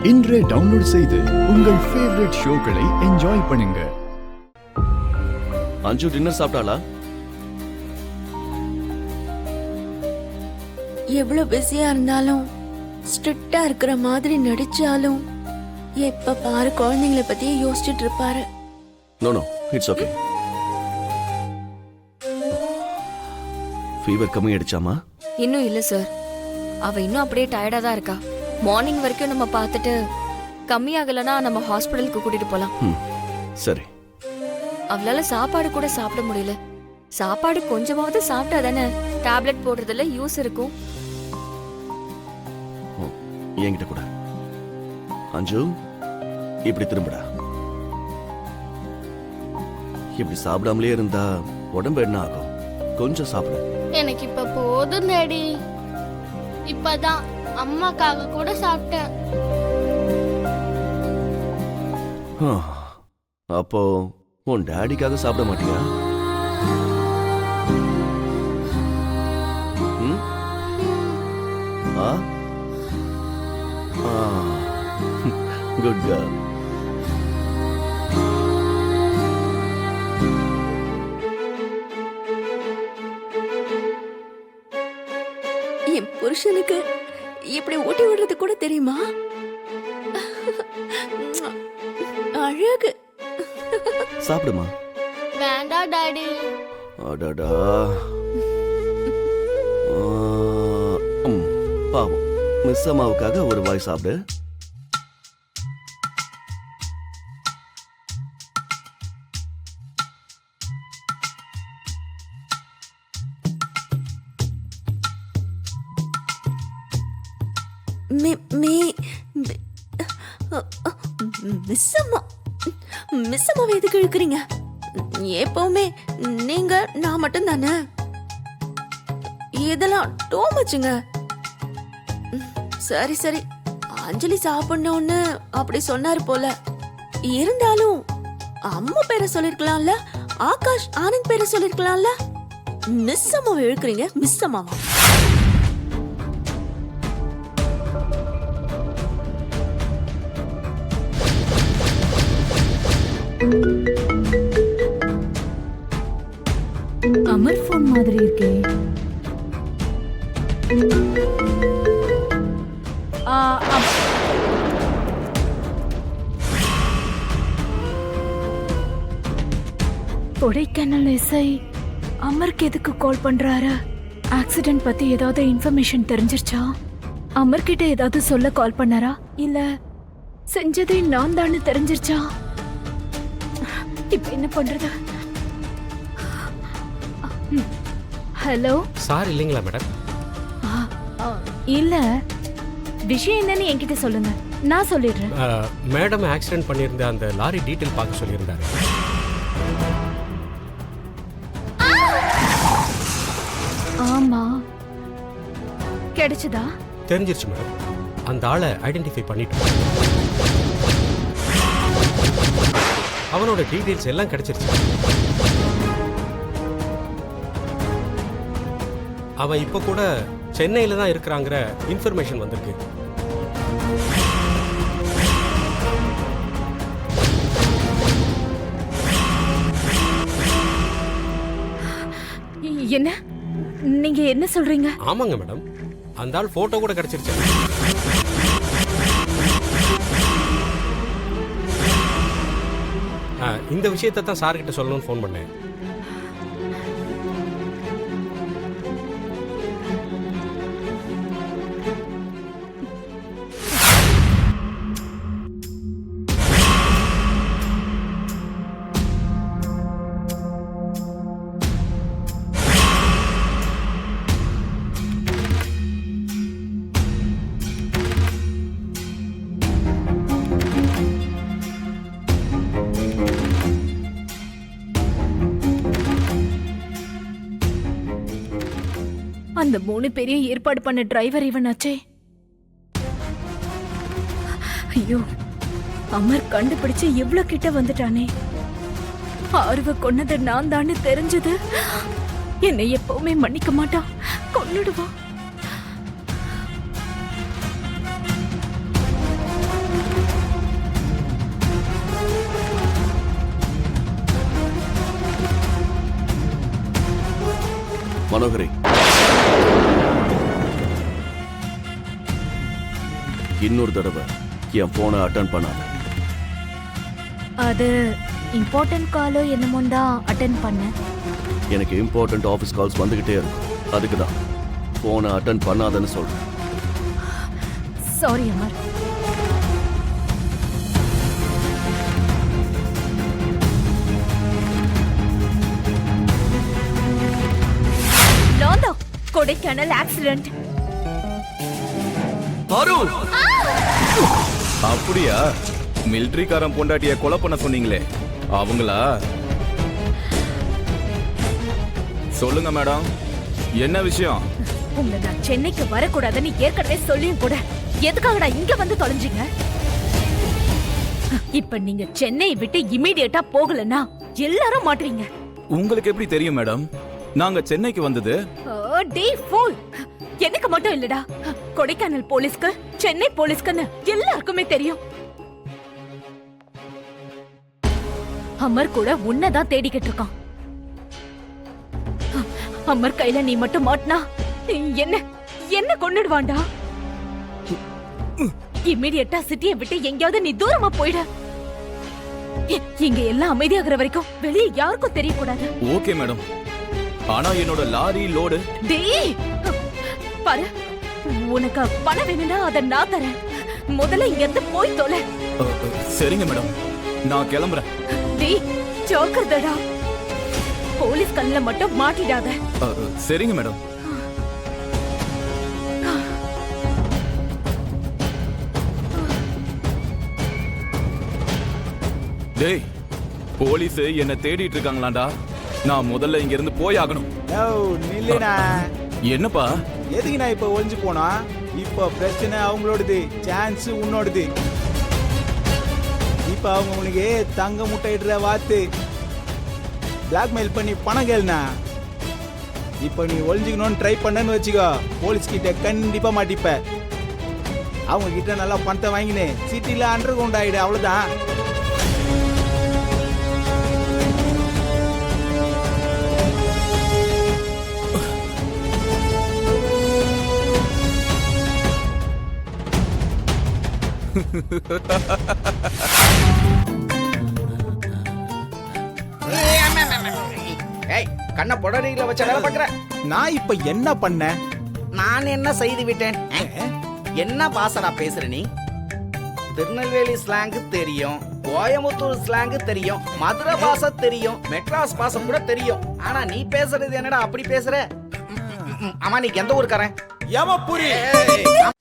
இன்றே டவுன்லோட் செய்து உங்கள் ஃபேவரட் ஷோக்களை என்ஜாய் பண்ணுங்க. அஞ்சு டின்னர் சாப்பிட்டாளா? எவ்வளவு பிஸியா இருந்தாலும் ஸ்ட்ரிக்டா இருக்கிற மாதிரி நடிச்சாலும் எப்ப பாரு குழந்தைங்களை பத்தியே யோசிச்சுட்டு இருப்பாரு. No no, it's okay. Fever கம்மி ஆயிடுச்சாமா? இன்னும் இல்ல சார், அவ இன்னும் அப்படியே டயர்டா தான் இருக்கா. மார்னிங் வரைக்கும் நம்ம பார்த்துட்டு கம்மியாகலனா நம்ம ஹாஸ்பிடலுக்கு கூட்டிட்டு போலாம். சரி. அவளால சாப்பாடு கூட சாப்பிட முடியல. சாப்பாடு கொஞ்சமாவது சாப்பிட்டா தானே டேப்லெட் போடுறதுல யூஸ் இருக்கும். என்கிட்ட கூட. அஞ்சு, இப்படி திரும்புடா. இப்படி சாப்பிடாமலே இருந்தா உடம்பு என்ன ஆகும்? கொஞ்சம் சாப்பிடு. எனக்கு இப்ப போதும் டாடி. இப்பதான் அம்மாக்காக கூட சாப்பிட்டேன். அப்போ உன் டாடிக்காக சாப்பிட மாட்டியா? Good girl. என் புருஷனுக்கு இப்படி ஊட்டி விடுறது கூட தெரியுமா? அழகு. சாப்பிடுமா. வேண்டாம் டாடி. அடடா, பாவம். மிஸ் அம்மாவுக்காக ஒரு வாய் சாப்பிடு. மிஸ் அம்மாவை எதுக்கு இழுக்கிறீங்க? எப்பவுமே நீங்க நான் மட்டும் தானே. இதெல்லாம் டோமச்சுங்க. சரி சரி, அஞ்சலி சாப்பிடணும்னு அப்படி சொன்னாரு போல. இருந்தாலும் அம்மா பேரை சொல்லிருக்கலாம்ல, ஆகாஷ் ஆனந்த் பேரை சொல்லிருக்கலாம்ல. மிஸ் அம்மாவை இழுக்கிறீங்க. மிஸ் அம்மாவா? அமர் போன் மாதிரி இருக்கே. கொடைக்கானல் எஸ்ஐ அமருக்கு எதுக்கு கால் பண்றாரு? ஆக்சிடென்ட் பத்தி ஏதாவது இன்ஃபர்மேஷன் தெரிஞ்சிருச்சா? அமர் கிட்ட ஏதாவது சொல்ல கால் பண்ணாரா? இல்ல செஞ்சதே நான் தானே தெரிஞ்சிருச்சா? இப்ப என்ன பண்றது? ஹலோ சார், இல்லைங்களா மேடம்? இல்ல, விஷயம் என்னன்னு என்கிட்ட சொல்லுங்க, நான் சொல்லிடுறேன். மேடம் ஆக்சிடென்ட் பண்ணியிருந்த அந்த லாரி டீட்டெயில் பார்க்க சொல்லியிருந்தாரு. ஆமா, கிடைச்சதா? தெரிஞ்சிருச்சு மேடம். அந்த ஆளை ஐடென்டிஃபை பண்ணிட்டோம். அவனோட டீட்டெயில்ஸ் எல்லாம் கிடைச்சிருச்சு. அவன் இப்ப கூட சென்னையில தான் இருக்கிறாங்கிற இன்ஃபர்மேஷன் வந்திருக்கு. என்ன நீங்க என்ன சொல்றீங்க? ஆமாங்க மேடம், அந்த ஆள் போட்டோ கூட கிடைச்சிருச்சு. இந்த விஷயத்தை தான் சார் கிட்ட சொல்லணும்னு ஃபோன் பண்ணேன். அந்த 3 பேரையும் ஏற்பாடு பண்ண டிரைவர் இவனாச்சே. ஐயோ, அமர் கண்டுபிடிச்சு எவ்வளவு கிட்ட வந்துட்டானே. ஆர்வ கொன்னது நான் தானே தெரிஞ்சது. என்னை எப்பவுமே மன்னிக்க மாட்டான், கொன்னுடுவான். மனோகரி, இன்னொரு தடவை என் போனை அட்டன் பண்ணாத. அது இம்பார்ட்டன்ட் காலோ என்னமோ தான் அட்டென்ட் பண்ணேன். எனக்கு இம்பார்ட்டன்ட் ஆஃபீஸ் கால்ஸ் வந்துகிட்டே இருக்கும். அதுக்கு தான் போனை அட்டன் பண்ணாதன்னு சொல்றேன். சாரி அமர். நான் தான் கொடைக்கானல் ஆக்சிடென்ட். அப்படியா? மிலிட்டரிக்காரன் பொண்டாட்டிய கொலை பண்ண சொன்னீங்களே அவங்களா? சொல்லுங்க மேடம், என்ன விஷயம்? உங்களை நான் சென்னைக்கு வரக்கூடாதுன்னு ஏற்கனவே சொல்லியும் கூட எதுக்காகடா இங்க வந்து தொலைஞ்சீங்க? இப்ப நீங்க சென்னையை விட்டு இமீடியட்டா போகலன்னா எல்லாரும் மாட்டுவீங்க. உங்களுக்கு எப்படி தெரியும் மேடம் நாங்க சென்னைக்கு வந்தது? டே ஃபூல், எனக்கு மட்டும் இல்லடா, கொடைக்கானல் போலீஸ்க்கு சென்னை போலீஸ்க்குன்னு எல்லாருக்குமே தெரியும். அமர் கூட உன்னதான் தேடிக்கிட்டு இருக்கான். அமர் கையில நீ மட்டும் மாட்டினா என்ன என்ன கொன்னுடுவான்டா. இமிடியட்டா சிட்டியை விட்டு எங்கேயாவது நீ தூரமா போயிட. இங்க எல்லாம் அமைதியாகிற வரைக்கும் வெளியே யாருக்கும் தெரியக்கூடாது. ஓகே மேடம், ஆனா என்னோட லாரி லோடு. டேய் பாரு, உனக்கு பணம் வேணும்னா அதை நான் தரேன். முதல்ல இங்க இருந்து போய் தொலை. சரிங்க மேடம், நான் கிளம்புறேன். டேய் ஜாக்கிரதடா, போலீஸ் கண்ணுல மட்டும் மாட்டிடாத. சரிங்க மேடம். டேய், போலீஸ் என்ன தேடிட்டு இருக்காங்களாண்டா. நான் முதல்ல இங்க இருந்து போய் ஆகணும். நில்லுனா. என்னப்பா? எதுக்கு நான் இப்ப ஒளிஞ்சு போனா? இப்ப பிரச்சனை அவங்களோடது, சான்ஸ் உன்னோடது. இப்ப அவங்க உனக்கு தங்க முட்டையிடுற வாத்து பிளாக்மெயில் பண்ணி பணம் கேளுனா. இப்ப நீ ஒளிஞ்சுக்கணும்னு ட்ரை பண்ணன்னு வச்சுக்கோ, போலீஸ் கிட்ட கண்டிப்பா மாட்டிப்ப. அவங்க கிட்ட நல்லா பணத்தை வாங்கினு சிட்டில அண்டர் கிரவுண்ட் ஆயிடு, அவ்வளவுதான். ஏய், கண்ண பொடரியில வச்ச வேலை பாக்குற. நான் இப்ப என்ன பண்ணேன்? நான் என்ன செய்து விட்டேன்? என்ன பாசடா பேசுற நீ? திருநெல்வேலி ஸ்லாங் தெரியும், கோயம்புத்தூர் ஸ்லாங் தெரியும், மதுரை பாச தெரியும், மெட்ராஸ் பாசம் கூட தெரியும். ஆனா நீ பேசுறது என்னடா அப்படி பேசுற? ஆமா, நீ எந்த ஊருக்காரன்? எவ புரி? ஏய்,